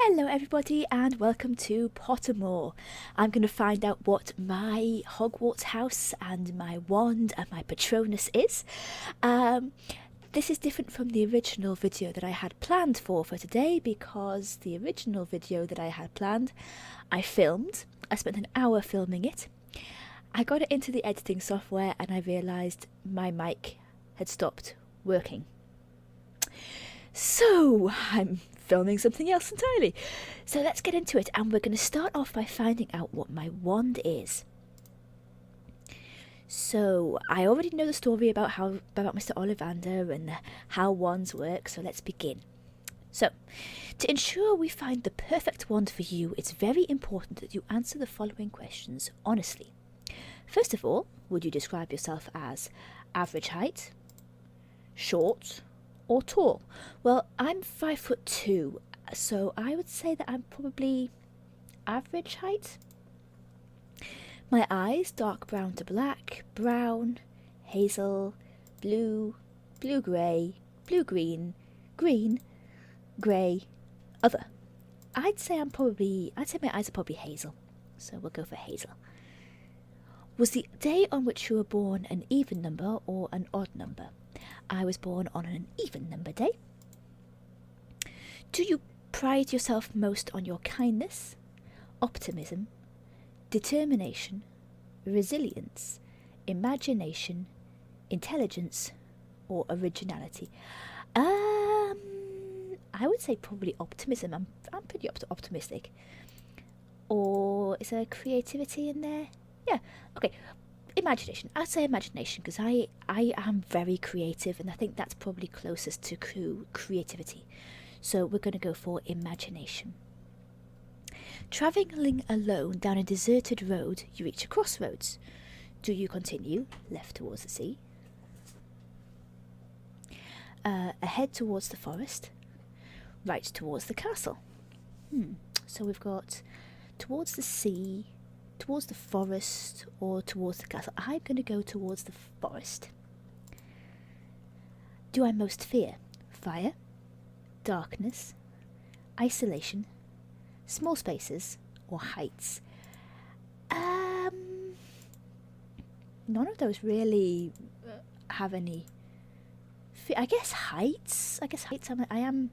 Hello everybody and welcome to Pottermore. I'm going to find out what my Hogwarts house and my wand and my Patronus is. This is different from the original video that I had planned for today because the original video that I had planned, I filmed. I spent an hour filming it. I got it into the editing software and I realised my mic had stopped working. So I'm filming something else entirely. So let's get into it, and we're going to start off by finding out what my wand is. So I already know the story about Mr. Ollivander and how wands work, so let's begin. So, to ensure we find the perfect wand for you, it's very important that you answer the following questions honestly. First of all, would you describe yourself as average height, short, or tall? Well, I'm 5'2", so I would say that I'm probably average height. My eyes, dark brown to black, brown, hazel, blue, blue-grey, blue-green, green, grey, other. I'd say my eyes are probably hazel, so we'll go for hazel. Was the day on which you were born an even number or an odd number? I was born on an even number day. Do you pride yourself most on your kindness, optimism, determination, resilience, imagination, intelligence, or originality? I would say probably optimism. I'm pretty optimistic. Or is there creativity in there? Yeah, okay. Imagination. I'd say imagination because I am very creative and I think that's probably closest to creativity. So we're going to go for imagination. Travelling alone down a deserted road, you reach a crossroads. Do you continue left towards the sea? Ahead towards the forest? Right towards the castle? So we've got towards the sea, towards the forest, or towards the castle. I'm going to go towards the forest. Do I most fear fire, darkness, isolation, small spaces, or heights? None of those really have any I guess heights. I am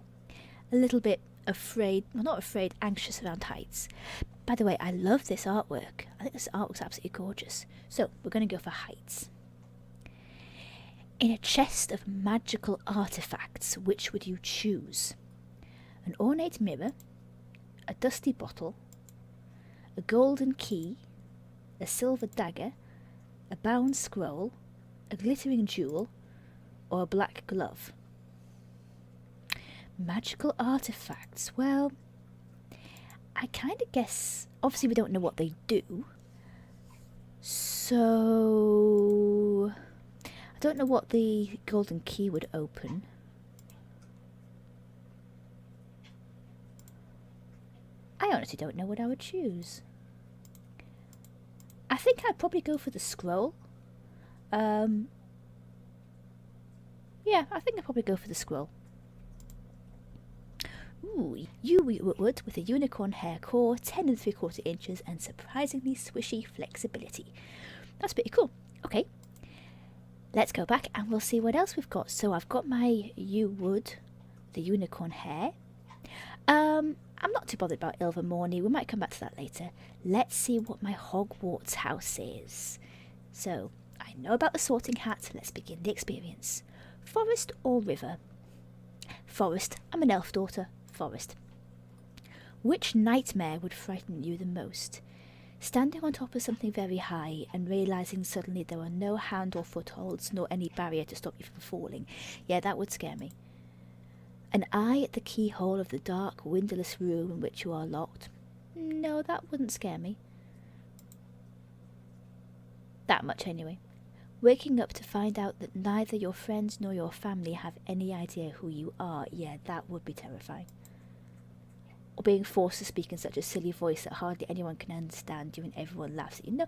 a little bit afraid, well, not afraid, anxious around heights. By the way, I love this artwork. I think this artwork's absolutely gorgeous. So, we're going to go for heights. In a chest of magical artefacts, which would you choose? An ornate mirror, a dusty bottle, a golden key, a silver dagger, a bound scroll, a glittering jewel, or a black glove? Magical artefacts. Well, I kind of guess, obviously we don't know what they do, so I don't know what the golden key would open. I honestly don't know what I would choose. I think I'd probably go for the scroll. Yeah, I think I'd probably go for the scroll. Ooh, you wood with a unicorn hair core, 10 3/4 inches, and surprisingly swishy flexibility. That's pretty cool. Okay, let's go back and we'll see what else we've got. So I've got my yew wood, the unicorn hair. I'm not too bothered about Ilvermorny. We might come back to that later. Let's see what my Hogwarts house is. So I know about the sorting hat. Let's begin the experience. Forest or river? Forest. I'm an elf daughter. Forest. Which nightmare would frighten you the most? Standing on top of something very high and realising suddenly there are no hand or footholds nor any barrier to stop you from falling. Yeah, that would scare me. An eye at the keyhole of the dark, windowless room in which you are locked. No, that wouldn't scare me. That much anyway. Waking up to find out that neither your friends nor your family have any idea who you are. Yeah, that would be terrifying. Or being forced to speak in such a silly voice that hardly anyone can understand you and everyone laughs at you. No,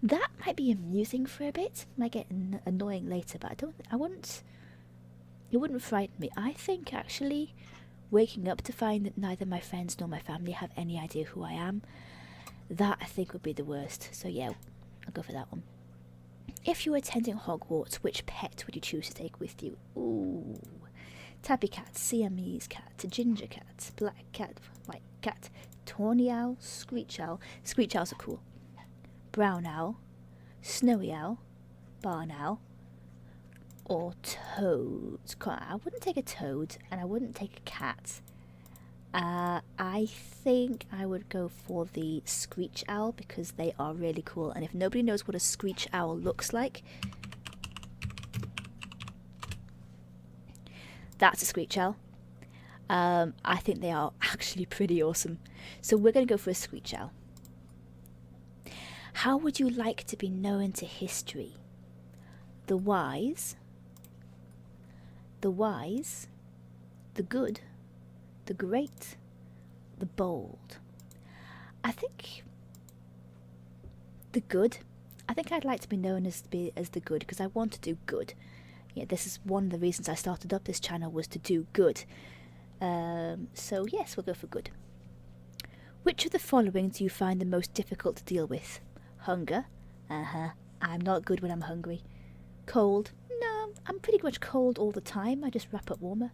that might be amusing for a bit. Might get annoying later, but it wouldn't frighten me. I think actually Waking up to find that neither my friends nor my family have any idea who I am, that I think would be the worst. So yeah, I'll go for that one. If you were attending Hogwarts, which pet would you choose to take with you? Ooh. Tabby cat, Siamese cat, ginger cat, black cat, white cat, tawny owl, screech owl. Screech owls are cool. Brown owl, snowy owl, barn owl, or toad. I wouldn't take a toad, and I wouldn't take a cat. I think I would go for the screech owl because they are really cool. And if nobody knows what a screech owl looks like, that's a screech owl. I think they are actually pretty awesome. So we're going to go for a screech owl. How would you like to be known to history? The wise, the good, the great, the bold. I think the good. I think I'd like to be known as the good because I want to do good. Yeah, this is one of the reasons I started up this channel, was to do good. So yes, we'll go for good. Which of the following do you find the most difficult to deal with? Hunger. I'm not good when I'm hungry. Cold. No, I'm pretty much cold all the time. I just wrap up warmer.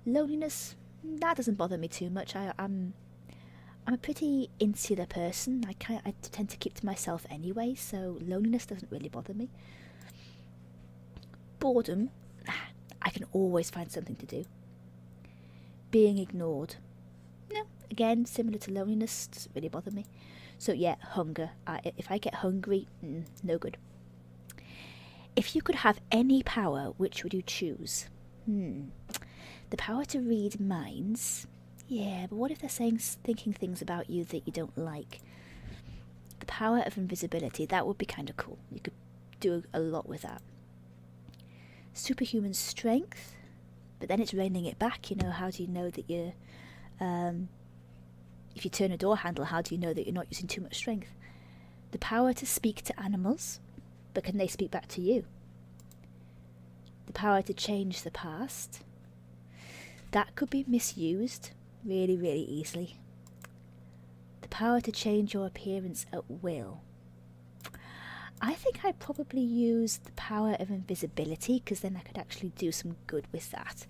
Loneliness. That doesn't bother me too much. I'm a pretty insular person. I tend to keep to myself anyway, so loneliness doesn't really bother me. Boredom. I can always find something to do. Being ignored. No, again, similar to loneliness, doesn't really bother me. So yeah, hunger. If I get hungry, no good. If you could have any power, which would you choose? The power to read minds. Yeah, but what if they're thinking things about you that you don't like? The power of invisibility, that would be kind of cool. You could do a lot with that. Superhuman strength, but then it's reining it back. How do you know that you're... if you turn a door handle, how do you know that you're not using too much strength? The power to speak to animals, but can they speak back to you? The power to change the past. That could be misused really, really easily. The power to change your appearance at will. I think I'd probably use the power of invisibility, because then I could actually do some good with that.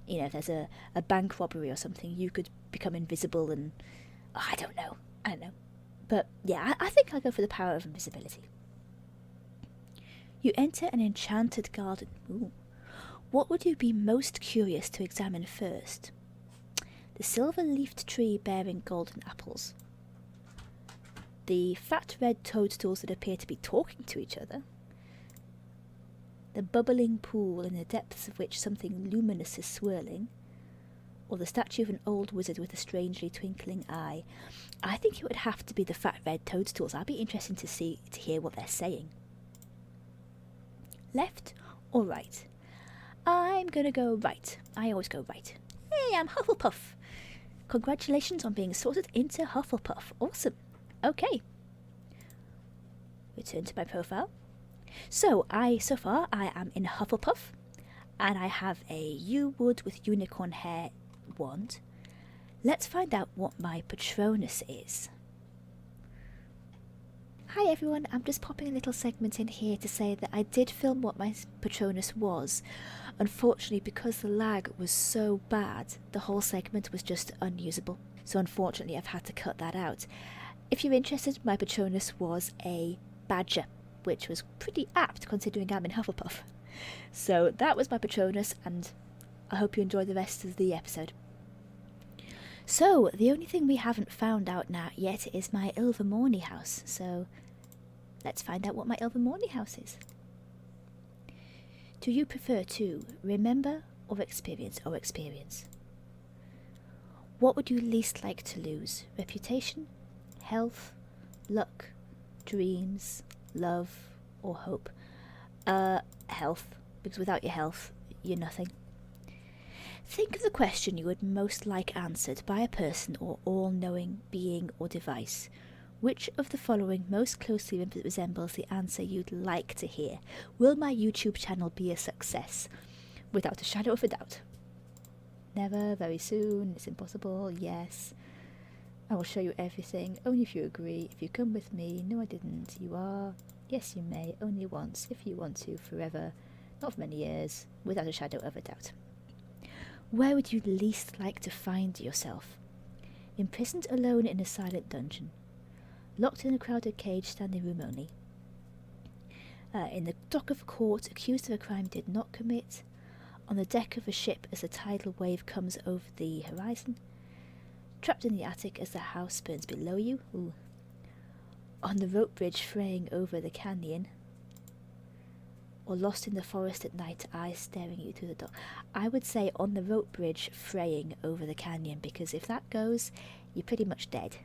If there's a bank robbery or something, you could become invisible and... I don't know. But yeah, I think I'll go for the power of invisibility. You enter an enchanted garden. Ooh. What would you be most curious to examine first? The silver-leafed tree bearing golden apples. The fat red toadstools that appear to be talking to each other. The bubbling pool in the depths of which something luminous is swirling. Or the statue of an old wizard with a strangely twinkling eye. I think it would have to be the fat red toadstools. I'd be interested to hear what they're saying. Left or right? I'm gonna go right. I always go right. Hey, I'm Hufflepuff. Congratulations on being sorted into Hufflepuff. Awesome. Okay. Return to my profile. So far I am in Hufflepuff, and I have a yew wood with unicorn hair wand. Let's find out what my Patronus is. Hi everyone, I'm just popping a little segment in here to say that I did film what my Patronus was. Unfortunately, because the lag was so bad, the whole segment was just unusable. So unfortunately I've had to cut that out. If you're interested, my Patronus was a badger, which was pretty apt considering I'm in Hufflepuff. So that was my Patronus, and I hope you enjoy the rest of the episode. So, the only thing we haven't found out now yet is my Ilvermorny house, so let's find out what my Ilvermorny house is. Do you prefer to remember or experience What would you least like to lose? Reputation, health, luck, dreams, love, or hope? Health, because without your health, you're nothing. Think of the question you would most like answered by a person or all-knowing being or device. Which of the following most closely resembles the answer you'd like to hear? Will my YouTube channel be a success? Without a shadow of a doubt. Never, very soon, it's impossible, yes. I will show you everything, only if you agree. If you come with me, no I didn't, you are. Yes you may, only once, if you want to, forever. Not for many years, without a shadow of a doubt. Where would you least like to find yourself? Imprisoned alone in a silent dungeon. Locked in a crowded cage, standing room only. In the dock of a court, accused of a crime did not commit. On the deck of a ship as a tidal wave comes over the horizon. Trapped in the attic as the house burns below you. Ooh. On the rope bridge fraying over the canyon. Or lost in the forest at night, eyes staring at you through the door. I would say on the rope bridge fraying over the canyon, because if that goes, you're pretty much dead.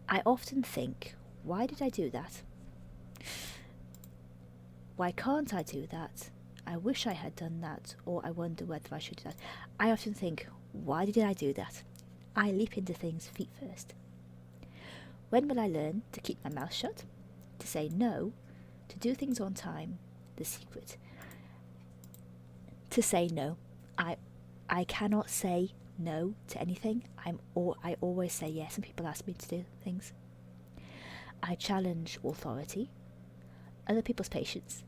I often think, why did I do that? Why can't I do that? I wish I had done that, or I wonder whether I should do that. I often think, why did I do that? I leap into things feet first. When will I learn to keep my mouth shut? To say no? To do things on time? The secret. To say no. I cannot say no to anything. I always say yes when people ask me to do things. I challenge authority, other people's patience,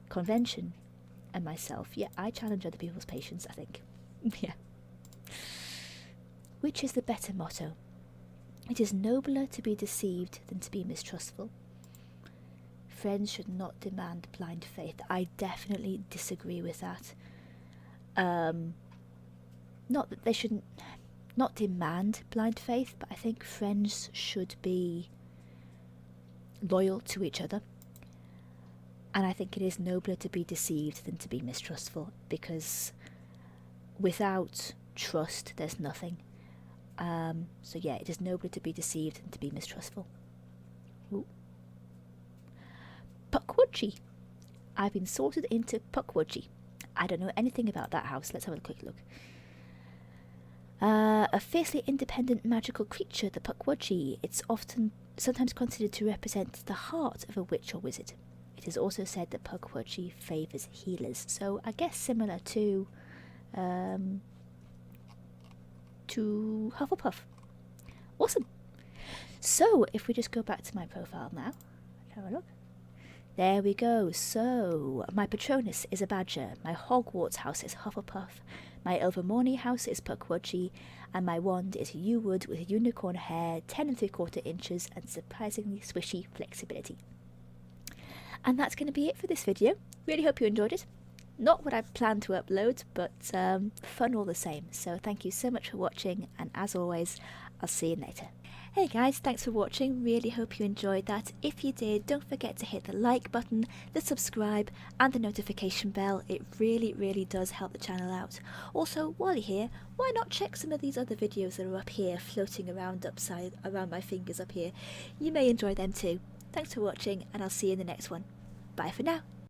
convention, and myself. Yeah, I challenge other people's patience, I think. Yeah. Which is the better motto? It is nobler to be deceived than to be mistrustful. Friends should not demand blind faith. I definitely disagree with that. Not that they shouldn't not demand blind faith, but I think friends should be loyal to each other. And I think it is nobler to be deceived than to be mistrustful, because without trust there's nothing. So yeah, it is nobler to be deceived than to be mistrustful. Ooh. Pukwudgie. I've been sorted into Pukwudgie. I don't know anything about that house. Let's have a quick look. A fiercely independent magical creature, the Pukwudgie. It's sometimes considered to represent the heart of a witch or wizard. It is also said that Pukwudgie favours healers. So I guess similar to Hufflepuff. Awesome. So if we just go back to my profile now, have a look. There we go. So my Patronus is a badger, my Hogwarts house is Hufflepuff, my Ilvermorny house is Pukwudgie, and my wand is Yew-wood with unicorn hair, 10 3/4 inches, and surprisingly swishy flexibility. And that's going to be it for this video. Really hope you enjoyed it. Not what I planned to upload, but fun all the same. So thank you so much for watching, and as always, I'll see you later. Hey guys, thanks for watching. Really hope you enjoyed that. If you did, don't forget to hit the like button, the subscribe, and the notification bell. It really, really does help the channel out. Also, while you're here, why not check some of these other videos that are up here, floating around around my fingers up here. You may enjoy them too. Thanks for watching, and I'll see you in the next one. Bye for now.